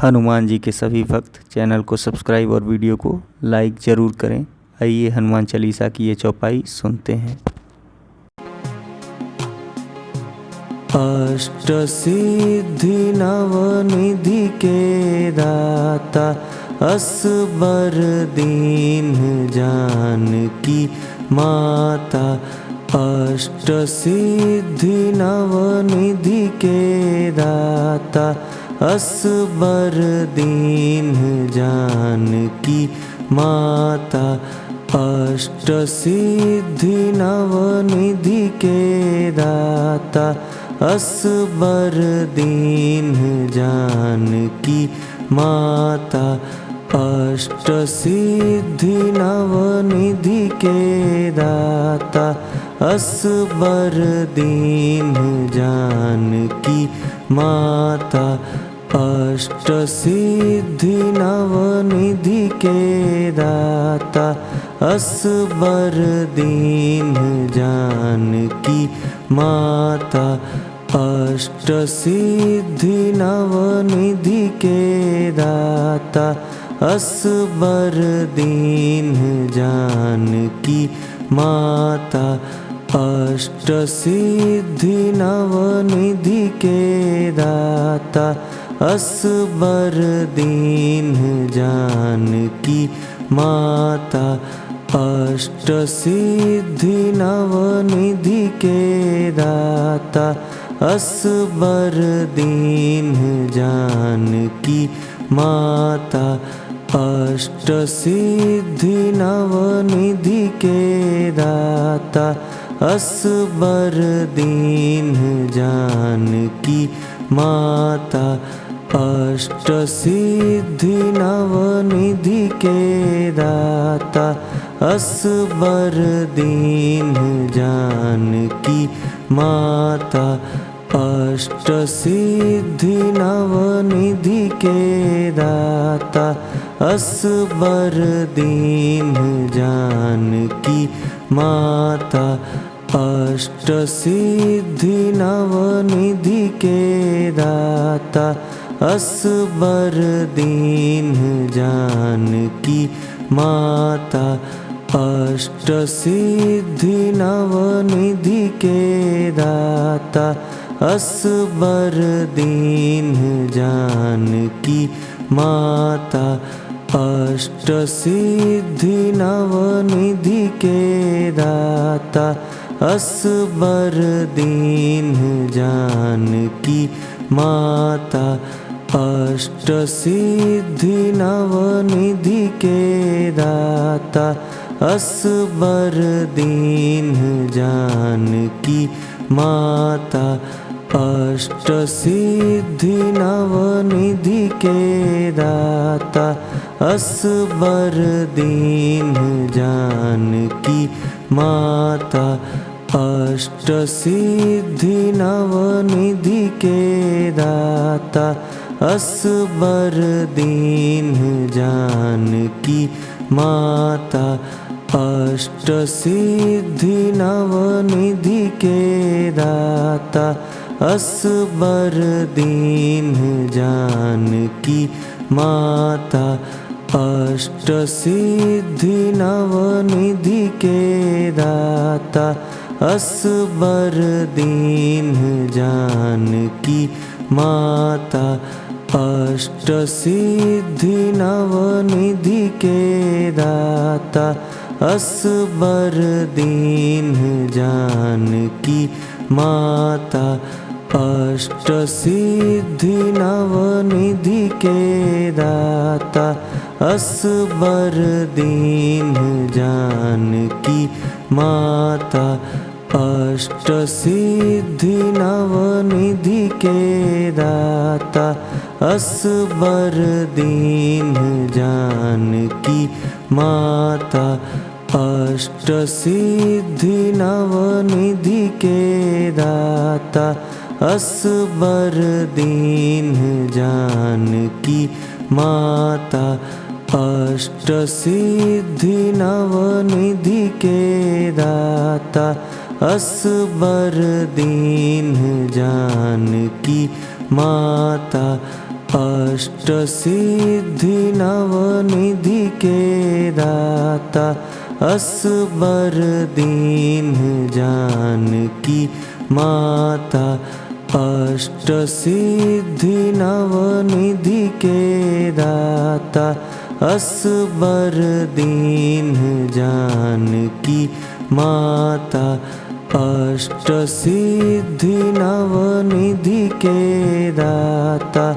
हनुमान जी के सभी भक्त चैनल को सब्सक्राइब और वीडियो को लाइक ज़रूर करें। आइए हनुमान चालीसा की ये चौपाई सुनते हैं। अष्ट सिद्धि नवनिधि के दाता, असबर दीन जानकी माता। अष्ट सिद्धि नवनिधि के दाता, असबर दीन जानकी माता। अष्ट सिद्धि नवनिधि के दाता, असबर दीन जानकी माता। अष्ट सिद्धि नवनिधि के दाता, असबर दीन जानकी माता। अष्ट सिद्धि नवनिधि के दाता, असबर दीन जानकी माता। अष्ट सिद्धि नवनिधि के दाता, असबर दीन जानकी माता। अष्ट सिद्धि नवनिधि के दाता, असबर दीन जानकी माता। अष्ट सिद्धि नवनिधि के दाता, असबर दीन जानकी माता। अष्ट सिद्धि नवनिधि के दाता, असबर दीन जानकी माता। अष्ट सिद्धि नवनिधि के दाता, असबर दीन जानकी माता। अष्ट सिद्धि नवनिधि के दाता, असबर दीन जानकी माता। अष्ट सिद्धि नवनिधि के दाता, असबर दीन जानकी माता। अष्ट सिद्धि नवनिधि के दाता, असबर दीन जानकी माता। अष्ट सिद्धि नवनिधि के दाता, असबर दीन जानकी माता। अष्ट सिद्धि नवनिधि के दाता, असबर दीन जानकी माता। अष्ट सिद्धि नवनिधि के दाता, असबर दीन जानकी माता। अष्ट सिद्धि नवनिधि के दाता, असबर दीन जानकी माता। अष्ट सिद्धि नवनिधि के दाता, असबर दीन जानकी माता। अष्ट सिद्धि नवनिधि के दाता, असबर दीन जानकी माता। अष्ट सिद्धि नवनिधि के दाता, असबर दीन जानकी माता। अष्ट सिद्धि नवनिधि के दाता, असबर दीन जानकी माता। अष्ट सिद्धि नवनिधि के दाता, असबर दीन जानकी माता। अष्ट सिद्धि नवनिधि के दाता, असबर दीन जानकी माता। अष्ट सिद्धि नवनिधि के दाता, असबर दीन जानकी माता। अष्ट सिद्धि नवनिधि के दाता असबर दीन जानकी माता। अष्ट सिद्धि नवनिधि के दाता असबर दीन जानकी माता। अष्ट सिद्धि नवनिधि के दाता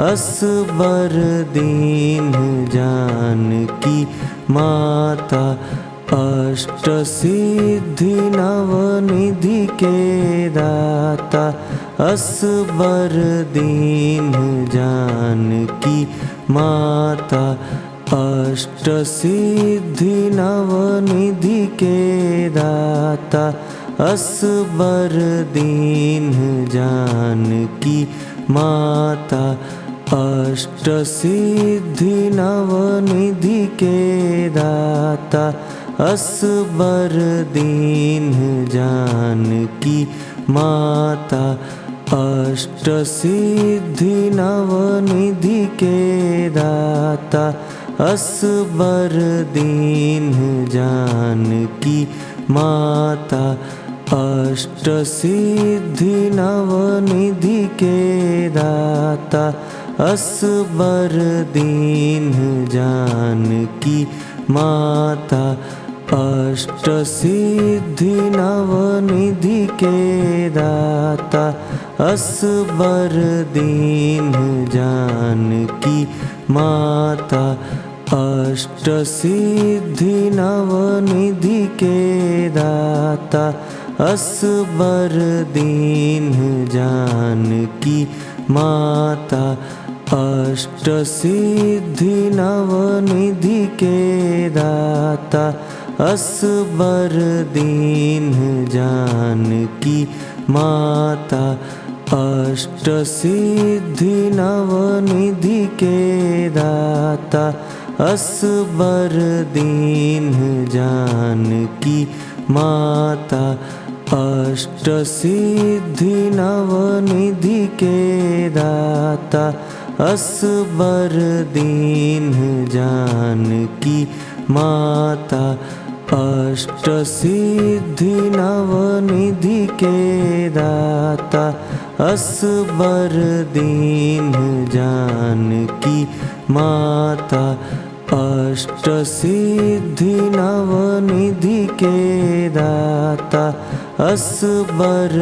असबर दीन जानकी माता। अष्ट सिद्धि नवनिधि के दाता असबर दीन जानकी माता। अष्ट सिद्धि नवनिधि के दाता असबर दीन जानकी माता। अष्ट सिद्धि नवनिधि के दाता असबर दीन जानकी माता। अष्ट सिद्धि नवनिधि के दाता असबर दीन जानकी माता। अष्ट सिद्धि नवनिधि के दाता असबर दीन जानकी माता। अष्ट सिद्धि नवनिधि के दाता असबर दीन जानकी माता। अष्ट सिद्धि नवनिधि के दाता असबर दीन जानकी माता। अष्ट सिद्धि नवनिधि के दाता असबर दीन जानकी माता। अष्ट सिद्धि नवनिधि के दाता असबर दीन जानकी माता। अष्ट सिद्धि नवनिधि के दाता असबर दीन जानकी माता। अष्ट सिद्धि नवनिधि के दाता असबर दीन जानकी माता। अष्ट सिद्धि नवनिधि के दाता असबर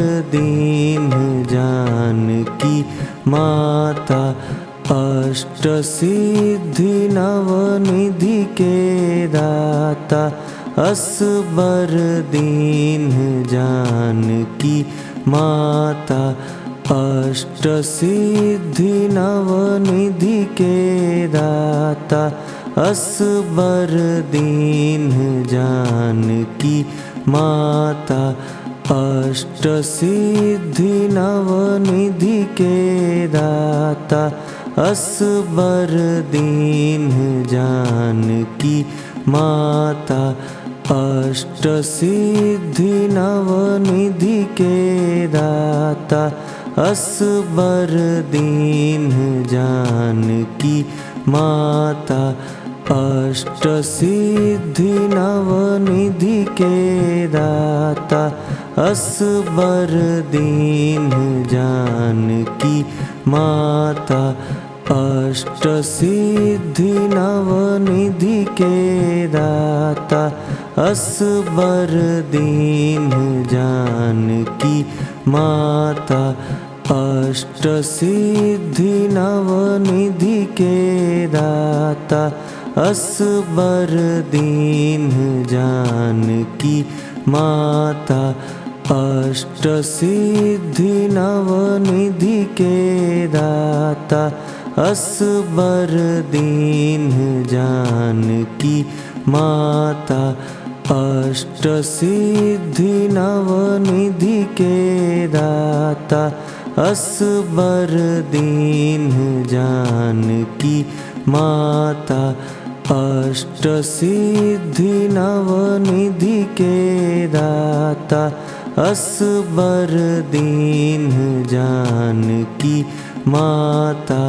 दीन जानकी माता। अष्ट सिद्धि नवनिधि के दाता असबर दीन जानकी माता। अष्ट सिद्धि नवनिधि के दाता असबर दीन जानकी माता। अष्ट सिद्धि नवनिधि के दाता असबर दीन जानकी माता। अष्ट सिद्धि नवनिधि के दाता असबर दीन जानकी माता। अष्ट सिद्धि नवनिधि के दाता असबर दीन जानकी माता। अष्ट सिद्धि नवनिधि के दाता असबर दीन जानकी माता। अष्ट सिद्धि नवनिधि के दाता असबर दीन जानकी माता। अष्ट सिद्धि नवनिधि के दाता असबर दीन जानकी माता। अष्ट सिद्धि नवनिधि के दाता असबर दीन जानकी माता। अष्ट सिद्धि नवनिधि के दाता असबर दीन जानकी माता।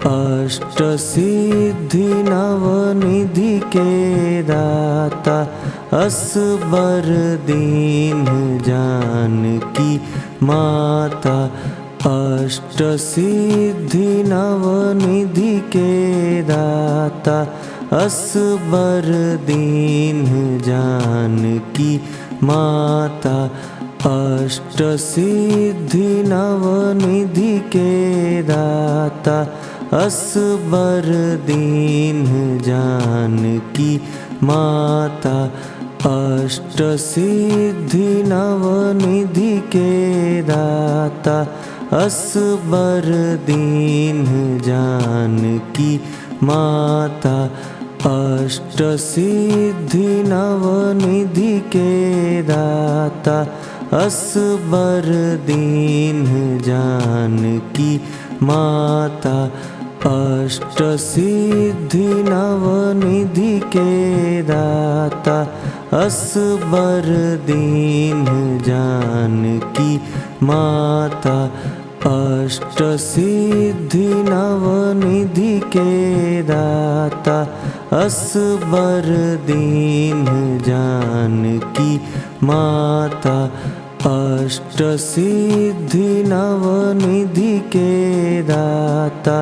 अष्ट सिद्धि नवनिधि के दाता असबर दीन जानकी माता। अष्ट सिद्धि नवनिधि के दाता असबर दीन जानकी माता। अष्ट सिद्धि नवनिधि के दाता असबर दीन जानकी माता। अष्ट सिद्धि नवनिधि के दाता असबर दीन जानकी माता। अष्ट सिद्धि नवनिधि के दाता असबर दीन जानकी माता। अष्ट सिद्धि नवनिधि के दाता असबर दीन जानकी माता। अष्ट सिद्धि नवनिधि के दाता असबर दीन जानकी माता। अष्ट सिद्धि नवनिधि के दाता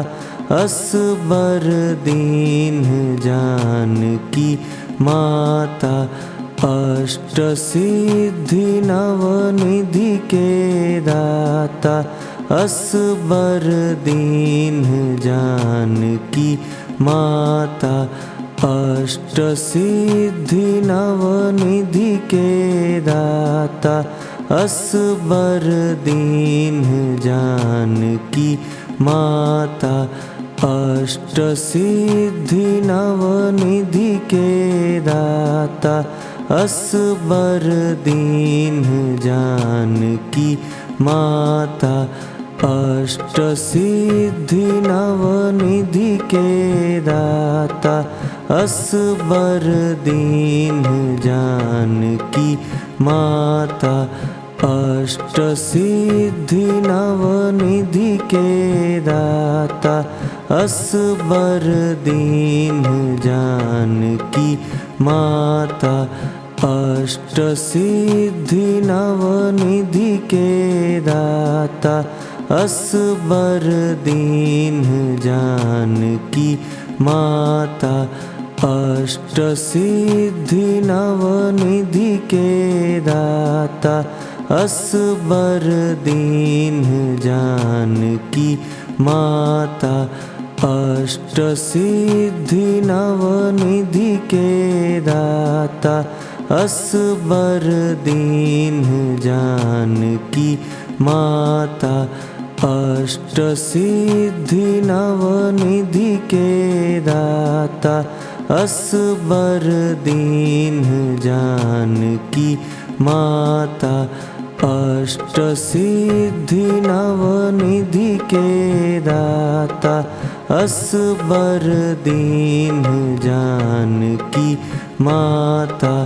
असबर दीन जानकी माता। अष्ट सिद्धि नवनिधि के दाता असबर दीन जानकी माता। अष्ट सिद्धि नवनिधि के दाता असबर दीन जानकी माता। अष्ट सिद्धि नवनिधि के दाता असबर दीन जानकी माता। अष्ट सिद्धि नवनिधि के दाता असबर दीन जानकी माता। अष्ट सिद्धि नवनिधि के दाता असबर दीन जानकी माता। अष्ट सिद्धि नवनिधि के दाता असबर दीन जानकी माता। अष्ट सिद्धि नवनिधि के दाता असबर दीन जानकी माता। अष्ट सिद्धि नवनिधि के दाता असबर दीन जानकी माता। अष्ट सिद्धि नवनिधि के दाता असबर दीन जानकी माता। अष्ट सिद्धि नवनिधि के दाता असबर दीन जानकी माता।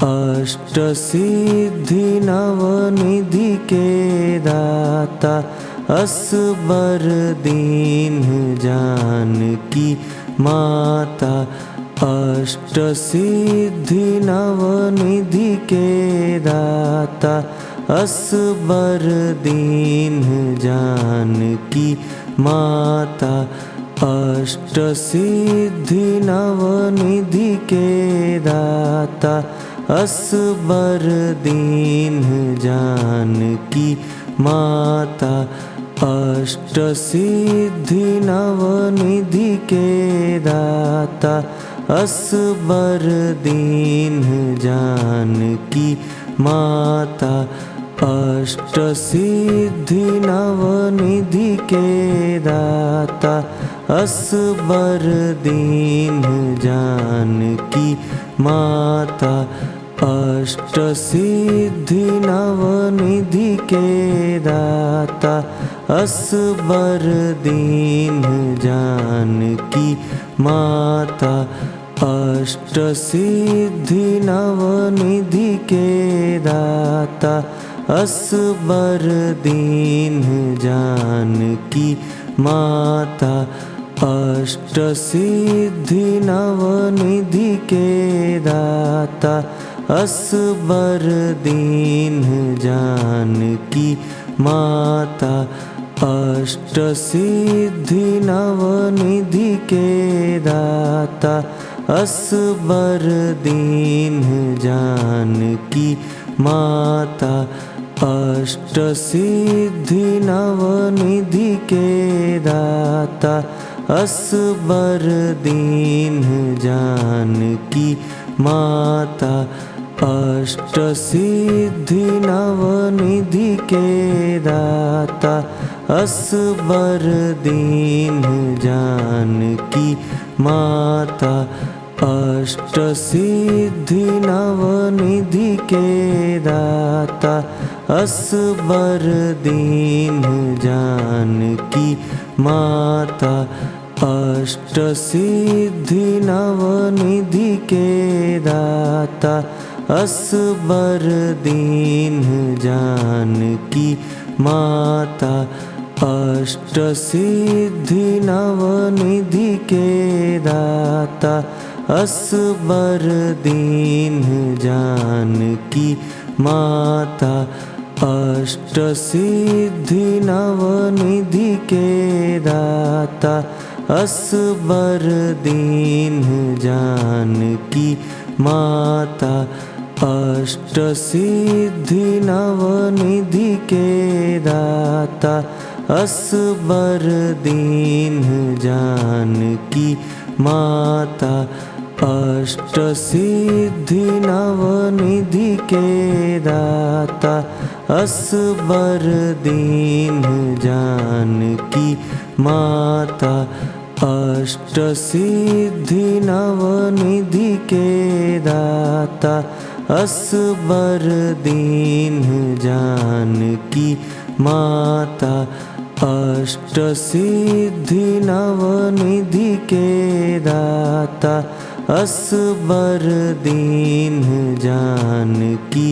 अष्ट सिद्धि नवनिधि के दाता असबर दीन जानकी माता। अष्ट सिद्धि नवनिधि के दाता असबर दीन जानकी माता। अष्ट सिद्धि नवनिधि के दाता असबर दीन जानकी माता। अष्ट सिद्धि नवनिधि के दाता असबर दीन जानकी माता। अष्ट सिद्धि नवनिधि के दाता असबर दीन जानकी माता। अष्ट सिद्धि नवनिधि के दाता असबर दीन जानकी माता। अष्ट सिद्धि नवनिधि के दाता असबर दीन जानकी माता। अष्टसिद्धि नवनिधि के दाता असबर दीन जानकी माता। अष्टसिद्धि नवनिधि के दाता असबर दीन जानकी माता। अष्टसिद्धि नवनिधि के दाता असबर दीन जानकी माता। अष्टसिद्धि नवनिधि के दाता असबर दीन जानकी माता। अष्टसिद्धि नवनिधि के दाता असबर दीन जानकी माता। अष्टसिद्धि नवनिधि के दाता असबर दीन जानकी माता। अष्टसिद्धि नवनिधि के दाता असबर दीन जानकी माता। अष्टसिद्धि नवनिधि के दाता असबर दीन जानकी माता। अष्टसिद्धि नवनिधि के दाता असबर दीन जानकी माता। अष्टसिद्धि नवनिधि के दाता असबर दीन जानकी माता। अष्टसिद्धि नवनिधि के दाता असबर दीन जानकी माता। अष्टसिद्धि नवनिधि के दाता असबर दीन जानकी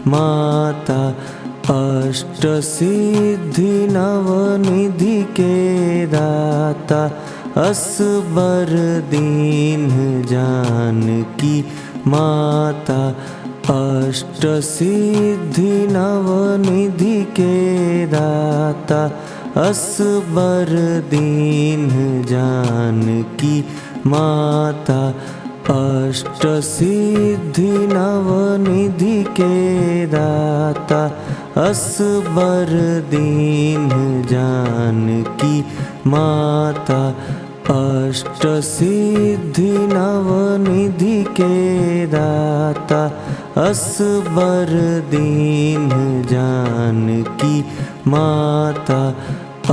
माता। अष्टसिद्धि नवनिधि के दाता असबर दीन जानकी माता। अष्टसिद्धि नवनिधि के दाता असबर दीन जानकी माता। अष्टसिद्धि नवनिधि के दाता असबर दीन जानकी माता। अष्टसिद्धि नवनिधि के दाता असबर दीन जानकी माता।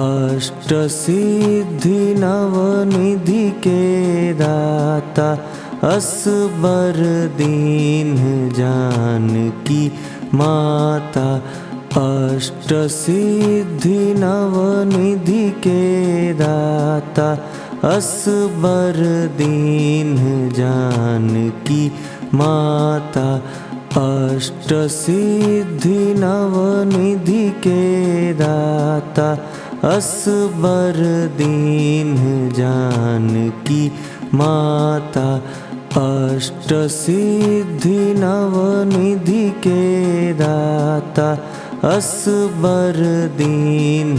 अष्टसिद्धि नवनिधि के दाता असबर दीन जानकी माता। अष्टसिद्धि नवनिधि के दाता असबर दीन जानकी माता। अष्टसिद्धि नवनिधि के दाता असबर दीन जानकी माता। अष्टसिद्धि नवनिधि के दाता असबर दीन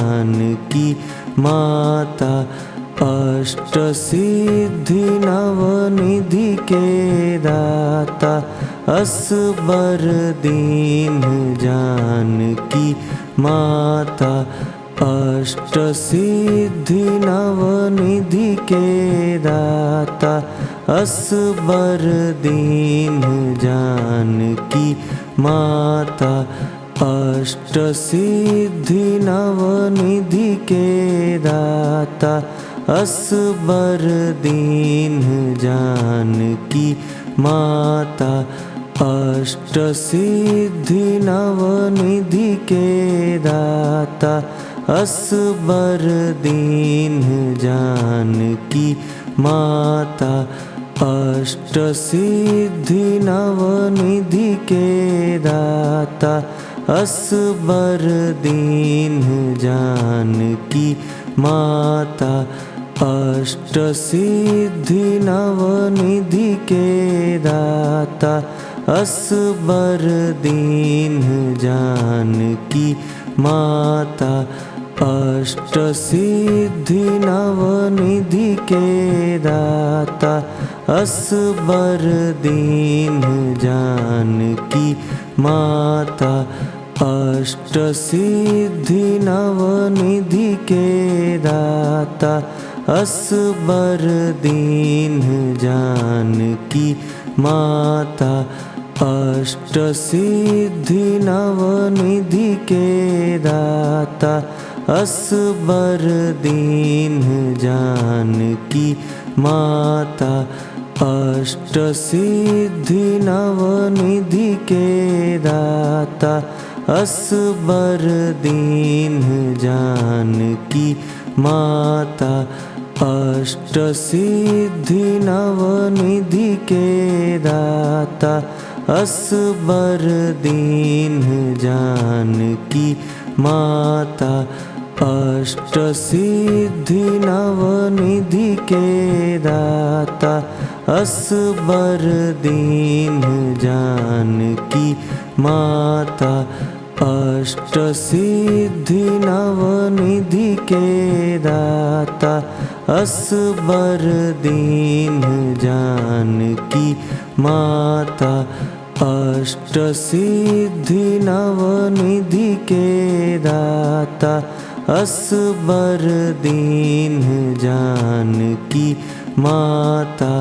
जानकी माता। अष्टसिद्धि नवनिधि के दाता असबर दीन जानकी माता। अष्टसिद्धि नवनिधि के दाता असबर दीन जानकी माता। अष्टसिद्धि नवनिधि के दाता असबर दीन जानकी माता। अष्टसिद्धि नवनिधि के दाता असबर दीन जानकी माता। अष्टसिद्धि नवनिधि के दाता असबर दीन जानकी माता। अष्ट सिद्धि नवनिधि के दाता असबर दीन जानकी माता। अष्ट सिद्धि नवनिधि के दाता असबर दीन जानकी माता। अष्ट सिद्धि नवनिधि के दाता असबर दीन जानकी माता। अष्ट सिद्धि नवनिधि के दाता असबर दीन जानकी माता। अष्ट सिद्धि नवनिधि के दाता असबर दीन जानकी माता। अष्ट सिद्धि नवनिधि के दाता असबर दीन जानकी माता। अष्ट सिद्धि नवनिधि के दाता असबर दीन जानकी माता। अष्ट सिद्धि नवनिधि के दाता असबर दीन जानकी माता। अष्ट सिद्धि नवनिधि के दाता असबर दीन जानकी माता। अष्ट सिद्धि नवनिधि के दाता असबर दीन जानकी माता। अष्ट सिद्धि नवनिधि के दाता असबर दीन जानकी माता। अष्ट सिद्धि नवनिधि के दाता असबर दीन जानकी माता। अष्ट सिद्धि नवनिधि के दाता असबर दीन जानकी माता। अष्ट सिद्धि नवनिधि के दाता असबर दीन जानकी माता।